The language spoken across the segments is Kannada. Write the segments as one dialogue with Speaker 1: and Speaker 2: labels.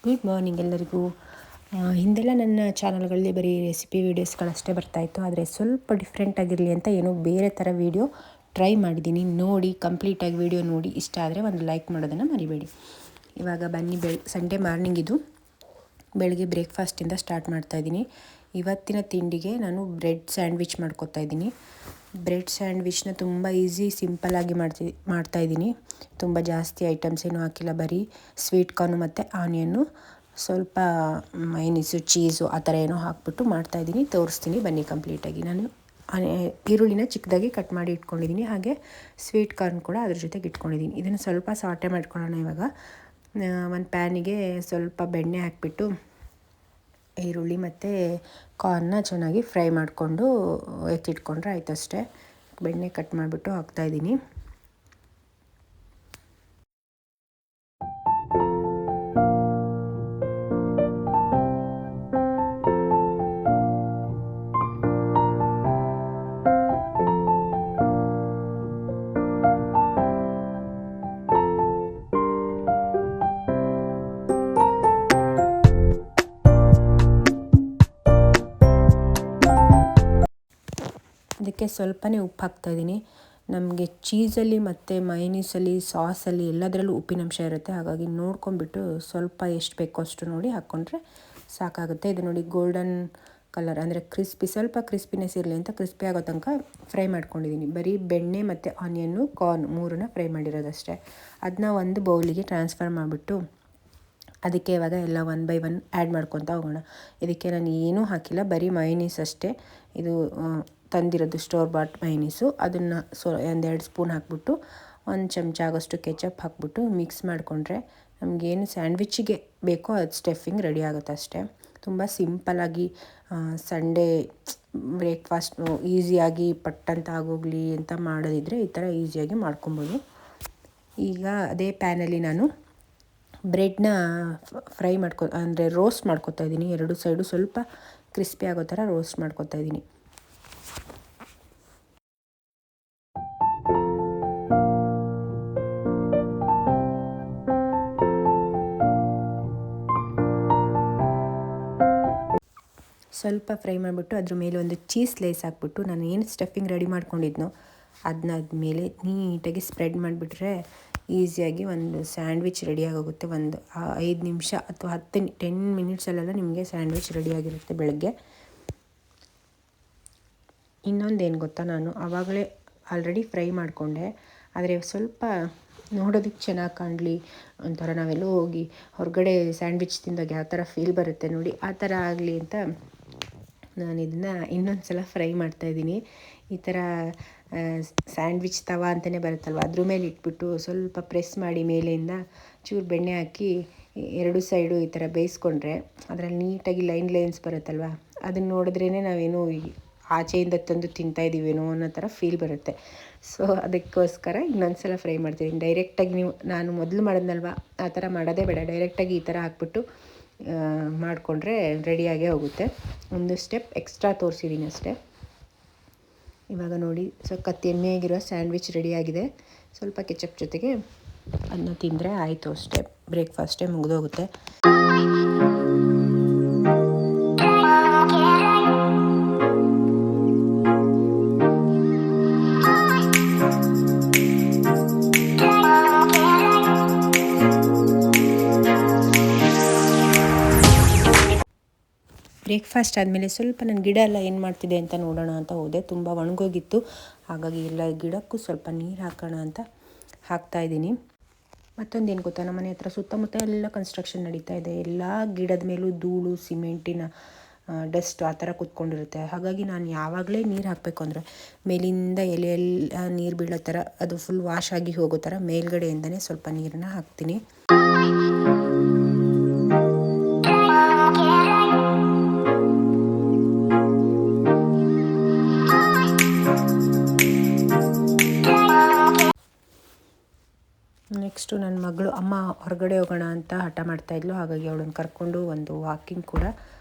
Speaker 1: ಗುಡ್ ಮಾರ್ನಿಂಗ್ ಎಲ್ಲರಿಗೂ. ಹಿಂದೆಲ್ಲ ನನ್ನ ಚಾನಲ್ಗಳಲ್ಲಿ ಬರೀ ರೆಸಿಪಿ ವೀಡಿಯೋಸ್ಗಳಷ್ಟೇ ಬರ್ತಾಯಿತ್ತು. ಆದರೆ ಸ್ವಲ್ಪ ಡಿಫ್ರೆಂಟ್ ಆಗಿರಲಿ ಅಂತ ಏನೋ ಬೇರೆ ಥರ ವೀಡಿಯೋ ಟ್ರೈ ಮಾಡಿದ್ದೀನಿ. ನೋಡಿ ಕಂಪ್ಲೀಟಾಗಿ ವೀಡಿಯೋ ನೋಡಿ ಇಷ್ಟ ಆದರೆ ಒಂದು ಲೈಕ್ ಮಾಡೋದನ್ನು ಮರಿಬೇಡಿ. ಇವಾಗ ಬನ್ನಿ, ಸಂಡೇ ಮಾರ್ನಿಂಗ್ ಇದು. ಬೆಳಗ್ಗೆ ಬ್ರೇಕ್ಫಾಸ್ಟಿಂದ ಸ್ಟಾರ್ಟ್ ಮಾಡ್ತಾಯಿದ್ದೀನಿ. ಇವತ್ತಿನ ತಿಂಡಿಗೆ ನಾನು ಬ್ರೆಡ್ ಸ್ಯಾಂಡ್ವಿಚ್ ಮಾಡ್ಕೊತಾಯಿದ್ದೀನಿ. ಬ್ರೆಡ್ ಸ್ಯಾಂಡ್ವಿಚ್ನ ತುಂಬ ಈಸಿ ಸಿಂಪಲ್ಲಾಗಿ ಮಾಡ್ತಾಯಿದ್ದೀನಿ. ತುಂಬ ಜಾಸ್ತಿ ಐಟಮ್ಸ್ ಏನೂ ಹಾಕಿಲ್ಲ, ಬರೀ ಸ್ವೀಟ್ ಕಾರ್ನು ಮತ್ತು ಆನಿಯನ್ನು, ಸ್ವಲ್ಪ ಮೈನೀಸು, ಚೀಸು ಆ ಥರ ಏನೋ ಹಾಕ್ಬಿಟ್ಟು ಮಾಡ್ತಾಯಿದ್ದೀನಿ. ತೋರಿಸ್ತೀನಿ ಬನ್ನಿ ಕಂಪ್ಲೀಟಾಗಿ. ನಾನು ಈರುಳ್ಳಿನ ಚಿಕ್ಕದಾಗಿ ಕಟ್ ಮಾಡಿ ಇಟ್ಕೊಂಡಿದ್ದೀನಿ, ಹಾಗೆ ಸ್ವೀಟ್ ಕಾರ್ನ್ ಕೂಡ ಅದ್ರ ಜೊತೆಗೆ ಇಟ್ಕೊಂಡಿದ್ದೀನಿ. ಇದನ್ನು ಸ್ವಲ್ಪ ಸಾಟೆ ಮಾಡ್ಕೊಳ್ಳೋಣ. ಇವಾಗ ಒಂದು ಪ್ಯಾನಿಗೆ ಸ್ವಲ್ಪ ಬೆಣ್ಣೆ ಹಾಕಿಬಿಟ್ಟು ಈರುಳ್ಳಿ ಮತ್ತು ಕಾರ್ನ್ನ ಚೆನ್ನಾಗಿ ಫ್ರೈ ಮಾಡಿಕೊಂಡು ಎತ್ತಿಟ್ಕೊಂಡ್ರೆ ಆಯ್ತು ಅಷ್ಟೇ. ಬೆಣ್ಣೆ ಕಟ್ ಮಾಡಿಬಿಟ್ಟು ಹಾಕ್ತಾಯಿದ್ದೀನಿ. ಅದಕ್ಕೆ ಸ್ವಲ್ಪನೇ ಉಪ್ಪು ಹಾಕ್ತಾಯಿದ್ದೀನಿ. ನಮಗೆ ಚೀಸಲ್ಲಿ ಮತ್ತು ಮೈನೀಸಲ್ಲಿ, ಸಾಸಲ್ಲಿ ಎಲ್ಲದರಲ್ಲೂ ಉಪ್ಪಿನಂಶ ಇರುತ್ತೆ. ಹಾಗಾಗಿ ನೋಡ್ಕೊಂಬಿಟ್ಟು ಸ್ವಲ್ಪ ಎಷ್ಟು ಬೇಕೋ ಅಷ್ಟು ನೋಡಿ ಹಾಕ್ಕೊಂಡ್ರೆ ಸಾಕಾಗುತ್ತೆ. ಇದು ನೋಡಿ ಗೋಲ್ಡನ್ ಕಲರ್ ಅಂದರೆ ಸ್ವಲ್ಪ ಕ್ರಿಸ್ಪಿನೆಸ್ ಇರಲಿ ಅಂತ ಕ್ರಿಸ್ಪಿ ಆಗೋ ತನಕ ಫ್ರೈ ಮಾಡ್ಕೊಂಡಿದ್ದೀನಿ. ಬರೀ ಬೆಣ್ಣೆ ಮತ್ತು ಆನಿಯನ್ನು, ಕಾರ್ನ್ ಮೂರನ್ನ ಫ್ರೈ ಮಾಡಿರೋದಷ್ಟೇ. ಅದನ್ನ ಒಂದು ಬೌಲಿಗೆ ಟ್ರಾನ್ಸ್ಫರ್ ಮಾಡಿಬಿಟ್ಟು ಅದಕ್ಕೆ ಇವಾಗ ಎಲ್ಲ 1 by 1 ಆ್ಯಡ್ ಮಾಡ್ಕೊತಾ ಹೋಗೋಣ. ಇದಕ್ಕೆ ನಾನು ಏನೂ ಹಾಕಿಲ್ಲ, ಬರೀ ಮೈನೀಸ್ ಅಷ್ಟೇ. ಇದು ತಂದಿರೋದು ಸ್ಟೋರ್ ಬಾಟ್ ಮೈನೀಸು. ಅದನ್ನು 1-2 ಸ್ಪೂನ್ ಹಾಕ್ಬಿಟ್ಟು 1 ಚಮಚ ಆಗೋಷ್ಟು ಕೆಚಪ್ ಹಾಕ್ಬಿಟ್ಟು ಮಿಕ್ಸ್ ಮಾಡಿಕೊಂಡ್ರೆ ನಮಗೇನು ಸ್ಯಾಂಡ್ವಿಚ್ಚಿಗೆ ಬೇಕೋ ಅದು ಸ್ಟಫಿಂಗ್ ರೆಡಿ ಆಗುತ್ತೆ ಅಷ್ಟೇ. ತುಂಬ ಸಿಂಪಲ್ಲಾಗಿ ಸಂಡೇ ಬ್ರೇಕ್ಫಾಸ್ಟ್ ಈಸಿಯಾಗಿ ಪಟ್ಟಂತ ಆಗೋಗಲಿ ಅಂತ ಮಾಡೋದಿದ್ರೆ ಈ ಥರ ಈಸಿಯಾಗಿ ಮಾಡ್ಕೊಬೋದು. ಈಗ ಅದೇ ಪ್ಯಾನಲ್ಲಿ ನಾನು ಬ್ರೆಡ್ನ ಫ್ರೈ ಅಂದರೆ ರೋಸ್ಟ್ ಮಾಡ್ಕೊತಾ ಇದ್ದೀನಿ. 2 ಸೈಡು ಸ್ವಲ್ಪ ಕ್ರಿಸ್ಪಿ ಆಗೋ ಥರ ರೋಸ್ಟ್ ಮಾಡ್ಕೊತಾ ಇದ್ದೀನಿ. ಸ್ವಲ್ಪ ಫ್ರೈ ಮಾಡಿಬಿಟ್ಟು ಅದ್ರ ಮೇಲೆ ಒಂದು ಚೀಸ್ ಸ್ಲೈಸ್ ಹಾಕ್ಬಿಟ್ಟು ನಾನು ಏನು ಸ್ಟಫಿಂಗ್ ರೆಡಿ ಮಾಡ್ಕೊಂಡಿದ್ನೋ ಅದನ್ನ ಅದ್ಮೇಲೆ ನೀಟಾಗಿ ಸ್ಪ್ರೆಡ್ ಮಾಡಿಬಿಟ್ರೆ ಈಸಿಯಾಗಿ ಒಂದು ಸ್ಯಾಂಡ್ವಿಚ್ ರೆಡಿಯಾಗೋಗುತ್ತೆ. ಒಂದು 5 ನಿಮಿಷ ಅಥವಾ 10 ಮಿನಿಟ್ಸಲ್ಲೆಲ್ಲ ನಿಮಗೆ ಸ್ಯಾಂಡ್ವಿಚ್ ರೆಡಿಯಾಗಿರುತ್ತೆ ಬೆಳಗ್ಗೆ. ಇನ್ನೊಂದೇನು ಗೊತ್ತಾ, ನಾನು ಆವಾಗಲೇ ಆಲ್ರೆಡಿ ಫ್ರೈ ಮಾಡಿಕೊಂಡೆ. ಆದರೆ ಸ್ವಲ್ಪ ನೋಡೋದಕ್ಕೆ ಚೆನ್ನಾಗಿ ಕಾಣಲಿ, ಒಂಥರ ನಾವೆಲ್ಲೋ ಹೋಗಿ ಹೊರಗಡೆ ಸ್ಯಾಂಡ್ವಿಚ್ ತಿಂದಾಗ ಯಾವ ಥರ ಫೀಲ್ ಬರುತ್ತೆ ನೋಡಿ, ಆ ಥರ ಆಗಲಿ ಅಂತ ನಾನು ಇದನ್ನು ಇನ್ನೊಂದು ಸಲ ಫ್ರೈ ಮಾಡ್ತಾಯಿದ್ದೀನಿ. ಈ ಥರ ಸ್ಯಾಂಡ್ವಿಚ್ ತವ ಅಂತಲೇ ಬರುತ್ತಲ್ವ, ಅದ್ರ ಮೇಲೆ ಇಟ್ಬಿಟ್ಟು ಸ್ವಲ್ಪ ಪ್ರೆಸ್ ಮಾಡಿ ಮೇಲೆಯಿಂದ ಚೂರು ಬೆಣ್ಣೆ ಹಾಕಿ 2 ಸೈಡು ಈ ಥರ ಬೇಯಿಸ್ಕೊಂಡ್ರೆ ಅದರಲ್ಲಿ ನೀಟಾಗಿ ಲೈನ್ಸ್ ಬರುತ್ತಲ್ವ, ಅದನ್ನು ನೋಡಿದ್ರೇ ನಾವೇನೋ ಆಚೆಯಿಂದ ತಂದು ತಿಂತಾಯಿದ್ದೀವೇನೋ ಅನ್ನೋ ಥರ ಫೀಲ್ ಬರುತ್ತೆ. ಸೊ ಅದಕ್ಕೋಸ್ಕರ ಇನ್ನೊಂದು ಸಲ ಫ್ರೈ ಮಾಡ್ತಿದ್ದೀನಿ. ಡೈರೆಕ್ಟಾಗಿ ನಾನು ಮೊದಲು ಮಾಡಿದ್ನಲ್ವ ಆ ಥರ ಮಾಡೋದೇ ಬೇಡ, ಡೈರೆಕ್ಟಾಗಿ ಈ ಥರ ಹಾಕ್ಬಿಟ್ಟು ಮಾಡಿಕೊಂಡ್ರೆ ರೆಡಿಯಾಗೇ ಹೋಗುತ್ತೆ. ಒಂದು ಸ್ಟೆಪ್ ಎಕ್ಸ್ಟ್ರಾ ತೋರಿಸಿದ್ದೀನಿ ಅಷ್ಟೇ. ಇವಾಗ ನೋಡಿ ಸಖತ್ ಎಮ್ಮೆಯಾಗಿರೋ ಸ್ಯಾಂಡ್ವಿಚ್ ರೆಡಿಯಾಗಿದೆ. ಸ್ವಲ್ಪ ಕೆಚಪ್ ಜೊತೆಗೆ ಅದನ್ನ ತಿಂದರೆ ಆಯಿತು ಅಷ್ಟೇ, ಬ್ರೇಕ್ಫಾಸ್ಟೇ ಮುಗಿದೋಗುತ್ತೆ. ಬ್ರೇಕ್ಫಾಸ್ಟ್ ಆದಮೇಲೆ ಸ್ವಲ್ಪ ನನ್ನ ಗಿಡ ಎಲ್ಲ ಏನು ಮಾಡ್ತಿದೆ ಅಂತ ನೋಡೋಣ ಅಂತ ಹೋದೆ. ತುಂಬ ಒಣಗೋಗಿತ್ತು, ಹಾಗಾಗಿ ಎಲ್ಲ ಗಿಡಕ್ಕೂ ಸ್ವಲ್ಪ ನೀರು ಹಾಕೋಣ ಅಂತ ಹಾಕ್ತಾಯಿದ್ದೀನಿ. ಮತ್ತೊಂದೇನು ಗೊತ್ತಾ, ನಮ್ಮ ಮನೆ ಹತ್ರ ಸುತ್ತಮುತ್ತ ಎಲ್ಲ ಕನ್ಸ್ಟ್ರಕ್ಷನ್ ನಡೀತಾ ಇದೆ. ಎಲ್ಲ ಗಿಡದ ಮೇಲೂ ಧೂಳು, ಸಿಮೆಂಟಿನ ಡಸ್ಟ್ ಆ ಥರ ಕೂತ್ಕೊಂಡಿರುತ್ತೆ. ಹಾಗಾಗಿ ನಾನು ಯಾವಾಗಲೇ ನೀರು ಹಾಕಬೇಕು ಅಂದರೆ ಮೇಲಿಂದ ಎಲೆ ಎಲ್ಲ ನೀರು ಬೀಳೋ ಥರ, ಅದು ಫುಲ್ ವಾಶ್ ಆಗಿ ಹೋಗೋ ಥರ ಮೇಲ್ಗಡೆಯಿಂದನೇ ಸ್ವಲ್ಪ ನೀರನ್ನು ಹಾಕ್ತೀನಿ. ನೆಕ್ಸ್ಟು ನನ್ನ ಮಗಳು ಅಮ್ಮ ಹೊರಗಡೆ ಹೋಗೋಣ ಅಂತ ಹಠ ಮಾಡ್ತಾಯಿದ್ಲು. ಹಾಗಾಗಿ ಅವಳನ್ನು ಕರ್ಕೊಂಡು ಒಂದು ವಾಕಿಂಗ್ ಕೂಡ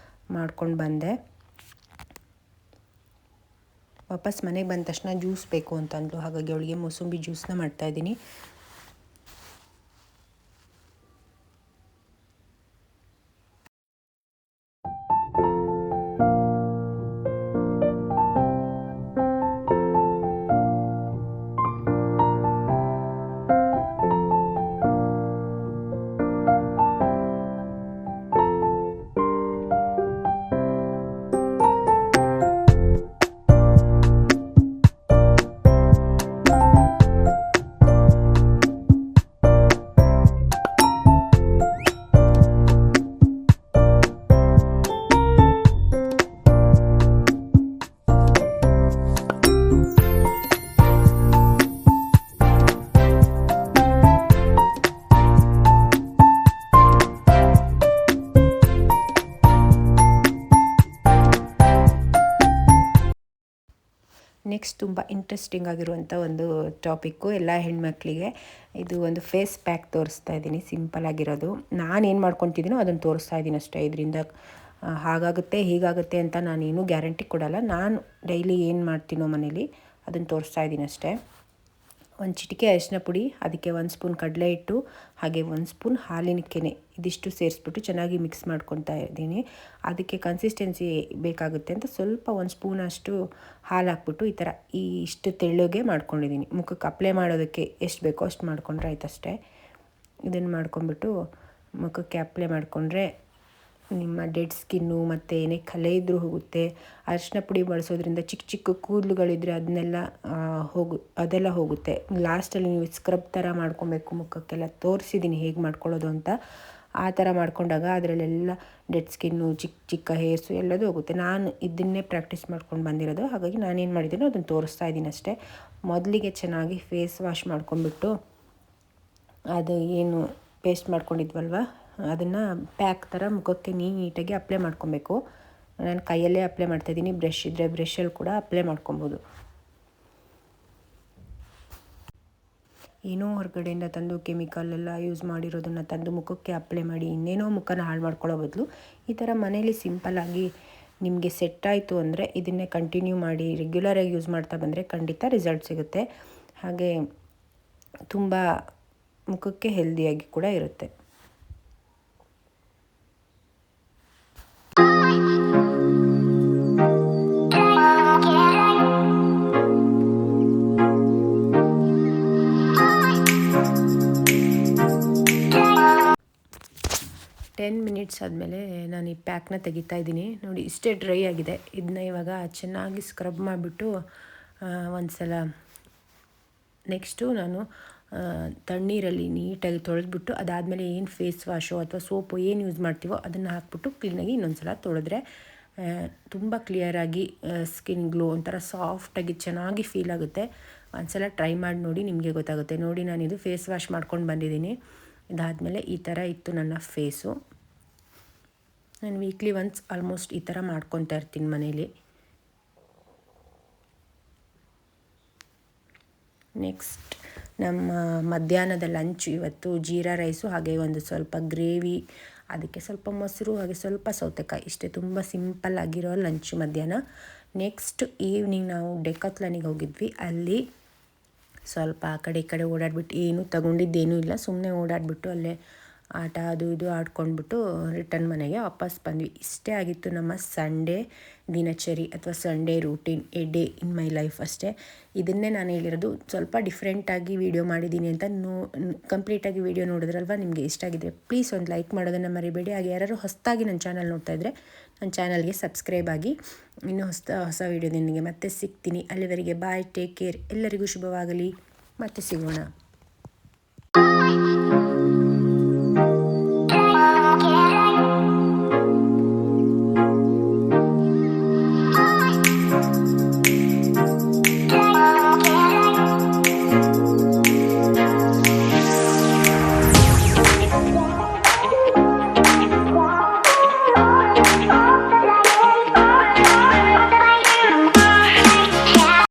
Speaker 1: ಮಾಡ್ಕೊಂಡು ಬಂದೆ. ವಾಪಸ್ ಮನೆಗೆ ಬಂದ ತಕ್ಷಣ ಜ್ಯೂಸ್ ಬೇಕು ಅಂತಂದ್ಲು. ಹಾಗಾಗಿ ಅವಳಿಗೆ ಮೂಸಂಬಿ ಜ್ಯೂಸನ್ನ ಮಾಡ್ತಾಯಿದ್ದೀನಿ. ನೆಕ್ಸ್ಟ್ ತುಂಬ ಇಂಟ್ರೆಸ್ಟಿಂಗ್ ಆಗಿರುವಂಥ ಒಂದು ಟಾಪಿಕ್ಕು ಎಲ್ಲ ಹೆಣ್ಮಕ್ಳಿಗೆ. ಇದು ಒಂದು ಫೇಸ್ ಪ್ಯಾಕ್ ತೋರಿಸ್ತಾ ಇದ್ದೀನಿ, ಸಿಂಪಲ್ ಆಗಿರೋದು. ನಾನೇನು ಮಾಡ್ಕೊತಿದ್ದೀನೋ ಅದನ್ನು ತೋರಿಸ್ತಾ ಇದ್ದೀನಿ ಅಷ್ಟೇ. ಇದರಿಂದ ಹಾಗಾಗುತ್ತೆ ಹೀಗಾಗುತ್ತೆ ಅಂತ ನಾನೇನು ಗ್ಯಾರಂಟಿ ಕೊಡಲ್ಲ. ನಾನು ಡೈಲಿ ಏನು ಮಾಡ್ತೀನೋ ಮನೇಲಿ ಅದನ್ನು ತೋರಿಸ್ತಾ ಇದ್ದೀನಿ ಅಷ್ಟೇ. ಒಂದು ಚಿಟಿಕೆ ಅರಿಶಿನ ಪುಡಿ, ಅದಕ್ಕೆ 1 ಸ್ಪೂನ್ ಕಡಲೆ ಹಿಟ್ಟು, ಹಾಗೆ 1 ಸ್ಪೂನ್ ಹಾಲಿನ ಕೆನೆ, ಇದಿಷ್ಟು ಸೇರಿಸ್ಬಿಟ್ಟು ಚೆನ್ನಾಗಿ ಮಿಕ್ಸ್ ಮಾಡ್ಕೊತಾ ಇದ್ದೀನಿ. ಅದಕ್ಕೆ ಕನ್ಸಿಸ್ಟೆನ್ಸಿ ಬೇಕಾಗುತ್ತೆ ಅಂತ ಸ್ವಲ್ಪ 1 ಸ್ಪೂನಷ್ಟು ಹಾಲು ಹಾಕ್ಬಿಟ್ಟು ಈ ಥರ ಇಷ್ಟು ತೆಳ್ಳಗೆ ಮಾಡ್ಕೊಂಡಿದ್ದೀನಿ. ಮುಖಕ್ಕೆ ಅಪ್ಲೈ ಮಾಡೋದಕ್ಕೆ ಎಷ್ಟು ಬೇಕೋ ಅಷ್ಟು ಮಾಡ್ಕೊಂಡ್ರೆ ಆಯ್ತಷ್ಟೇ. ಇದನ್ನು ಮಾಡ್ಕೊಂಬಿಟ್ಟು ಮುಖಕ್ಕೆ ಅಪ್ಲೈ ಮಾಡಿಕೊಂಡ್ರೆ ನಿಮ್ಮ ಡೆಡ್ ಸ್ಕಿನ್ನು ಮತ್ತು ಏನೇ ಕಲೆ ಇದ್ದರೂ ಹೋಗುತ್ತೆ. ಅರಿಶಿನ ಪುಡಿ ಬಳಸೋದ್ರಿಂದ ಚಿಕ್ಕ ಚಿಕ್ಕ ಕೂದಲುಗಳಿದ್ರೆ ಅದೆಲ್ಲ ಹೋಗುತ್ತೆ. ಲಾಸ್ಟಲ್ಲಿ ನೀವು ಸ್ಕ್ರಬ್ ಥರ ಮಾಡ್ಕೊಬೇಕು, ಮುಖಕ್ಕೆಲ್ಲ ತೋರಿಸಿದ್ದೀನಿ ಹೇಗೆ ಮಾಡ್ಕೊಳ್ಳೋದು ಅಂತ. ಆ ಥರ ಮಾಡ್ಕೊಂಡಾಗ ಅದರಲ್ಲೆಲ್ಲ ಡೆಡ್ ಸ್ಕಿನ್ನು, ಚಿಕ್ಕ ಚಿಕ್ಕ ಹೇರ್ಸು ಎಲ್ಲದೂ ಹೋಗುತ್ತೆ. ನಾನು ಇದನ್ನೇ ಪ್ರಾಕ್ಟೀಸ್ ಮಾಡ್ಕೊಂಡು ಬಂದಿರೋದು, ಹಾಗಾಗಿ ನಾನೇನು ಮಾಡಿದ್ದೀನೋ ಅದನ್ನು ತೋರಿಸ್ತಾ ಇದ್ದೀನಿ ಅಷ್ಟೇ. ಮೊದಲಿಗೆ ಚೆನ್ನಾಗಿ ಫೇಸ್ ವಾಶ್ ಮಾಡ್ಕೊಂಡ್ಬಿಟ್ಟು ಅದು ಏನು ಪೇಸ್ಟ್ ಮಾಡ್ಕೊಂಡಿದ್ವಲ್ವ ಅದನ್ನು ಪ್ಯಾಕ್ ಥರ ಮುಖಕ್ಕೆ ನೀಟಾಗಿ ಅಪ್ಲೈ ಮಾಡ್ಕೊಬೇಕು. ನಾನು ಕೈಯಲ್ಲೇ ಅಪ್ಲೈ ಮಾಡ್ತಾಯಿದ್ದೀನಿ, ಬ್ರಷ್ ಇದ್ದರೆ ಬ್ರಷಲ್ಲಿ ಕೂಡ ಅಪ್ಲೈ ಮಾಡ್ಕೊಬೋದು. ಏನೋ ಹೊರಗಡೆಯಿಂದ ತಂದು ಕೆಮಿಕಲೆಲ್ಲ ಯೂಸ್ ಮಾಡಿರೋದನ್ನು ತಂದು ಮುಖಕ್ಕೆ ಅಪ್ಲೈ ಮಾಡಿ ಇನ್ನೇನೋ ಮುಖನ ಹಾಳು ಮಾಡ್ಕೊಳ್ಳೋ ಬದಲು ಈ ಥರ ಮನೇಲಿ ಸಿಂಪಲ್ಲಾಗಿ ನಿಮಗೆ ಸೆಟ್ ಆಯಿತು ಅಂದರೆ ಇದನ್ನೇ ಕಂಟಿನ್ಯೂ ಮಾಡಿ ರೆಗ್ಯುಲರಾಗಿ ಯೂಸ್ ಮಾಡ್ತಾ ಬಂದರೆ ಖಂಡಿತ ರಿಸಲ್ಟ್ ಸಿಗುತ್ತೆ. ಹಾಗೆ ತುಂಬ ಮುಖಕ್ಕೆ ಹೆಲ್ದಿಯಾಗಿ ಕೂಡ ಇರುತ್ತೆ. ಮಿನಿಟ್ಸ್ ಆದಮೇಲೆ ನಾನು ಈ ಪ್ಯಾಕ್ನ ತೆಗಿತಾ ಇದ್ದೀನಿ. ನೋಡಿ ಇಷ್ಟೇ ಡ್ರೈ ಆಗಿದೆ. ಇದನ್ನ ಇವಾಗ ಚೆನ್ನಾಗಿ ಸ್ಕ್ರಬ್ ಮಾಡಿಬಿಟ್ಟು ಒಂದು ಸಲ ನೆಕ್ಸ್ಟು ನಾನು ತಣ್ಣೀರಲ್ಲಿ ನೀಟಾಗಿ ತೊಳೆದ್ಬಿಟ್ಟು ಅದಾದಮೇಲೆ ಏನು ಫೇಸ್ ವಾಶು ಅಥವಾ ಸೋಪು ಏನು ಯೂಸ್ ಮಾಡ್ತೀವೋ ಅದನ್ನು ಹಾಕ್ಬಿಟ್ಟು ಕ್ಲೀನಾಗಿ ಇನ್ನೊಂದು ಸಲ ತೊಳೆದ್ರೆ ತುಂಬ ಕ್ಲಿಯರಾಗಿ ಸ್ಕಿನ್ ಗ್ಲೋ ಒಂಥರ ಸಾಫ್ಟಾಗಿ ಚೆನ್ನಾಗಿ ಫೀಲ್ ಆಗುತ್ತೆ. ಒಂದು ಸಲ ಟ್ರೈ ಮಾಡಿ ನೋಡಿ, ನಿಮಗೆ ಗೊತ್ತಾಗುತ್ತೆ. ನೋಡಿ ನಾನಿದು ಫೇಸ್ ವಾಶ್ ಮಾಡ್ಕೊಂಡು ಬಂದಿದ್ದೀನಿ. ಇದಾದಮೇಲೆ ಈ ಥರ ಇತ್ತು ನನ್ನ ಫೇಸು. ನಾನು ವೀಕ್ಲಿ ಒನ್ಸ್ ಆಲ್ಮೋಸ್ಟ್ ಈ ಥರ ಮಾಡ್ಕೊತಾ ಇರ್ತೀನಿ ಮನೇಲಿ. ನೆಕ್ಸ್ಟ್ ನಮ್ಮ ಮಧ್ಯಾಹ್ನದ ಲಂಚ್ ಇವತ್ತು ಜೀರಾ ರೈಸು, ಹಾಗೆ ಒಂದು ಸ್ವಲ್ಪ ಗ್ರೇವಿ, ಅದಕ್ಕೆ ಸ್ವಲ್ಪ ಮೊಸರು, ಹಾಗೆ ಸ್ವಲ್ಪ ಸೌತೆಕಾಯಿ. ಇಷ್ಟೇ, ತುಂಬ ಸಿಂಪಲ್ ಆಗಿರೋ ಲಂಚ್ ಮಧ್ಯಾಹ್ನ. ನೆಕ್ಸ್ಟ್ ಈವ್ನಿಂಗ್ ನಾವು ಡೆಕಾಥ್ಲಾನಿಗೆ ಹೋಗಿದ್ವಿ. ಅಲ್ಲಿ ಸ್ವಲ್ಪ ಆ ಕಡೆ ಈ ಕಡೆ ಓಡಾಡಿಬಿಟ್ಟು ಏನೂ ತಗೊಂಡಿದ್ದೇನೂ ಇಲ್ಲ, ಸುಮ್ಮನೆ ಓಡಾಡಿಬಿಟ್ಟು ಅಲ್ಲೇ ಆಟ ಅದು ಇದು ಆಡ್ಕೊಂಡ್ಬಿಟ್ಟು ರಿಟರ್ನ್ ಮನೆಗೆ ವಾಪಸ್ ಬಂದ್ವಿ. ಇಷ್ಟೇ ಆಗಿತ್ತು ನಮ್ಮ ಸಂಡೇ ದಿನಚರಿ ಅಥವಾ Sunday routine, A day in my life ಅಷ್ಟೇ. ಇದನ್ನೇ ನಾನು ಹೇಳಿರೋದು. ಸ್ವಲ್ಪ ಡಿಫ್ರೆಂಟಾಗಿ ವೀಡಿಯೋ ಮಾಡಿದ್ದೀನಿ ಅಂತ ಕಂಪ್ಲೀಟಾಗಿ ವೀಡಿಯೋ ನೋಡಿದ್ರಲ್ವ, ನಿಮಗೆ ಇಷ್ಟ ಆಗಿದ್ರೆ ಪ್ಲೀಸ್ ಒಂದು ಲೈಕ್ ಮಾಡೋದನ್ನು ಮರಿಬೇಡಿ. ಹಾಗೆ ಯಾರು ಹೊಸದಾಗಿ ನನ್ನ ಚಾನಲ್ ನೋಡ್ತಾ ಇದ್ದರೆ ನನ್ನ ಚಾನಲ್ಗೆ ಸಬ್ಸ್ಕ್ರೈಬ್ ಆಗಿ. ಇನ್ನೂ ಹೊಸ ವೀಡಿಯೋದೊಂದಿಗೆ ಮತ್ತೆ ಸಿಗ್ತೀನಿ. ಅಲ್ಲಿವರೆಗೆ ಬಾಯ್, ಟೇಕ್ ಕೇರ್, ಎಲ್ಲರಿಗೂ ಶುಭವಾಗಲಿ, ಮತ್ತೆ ಸಿಗೋಣ.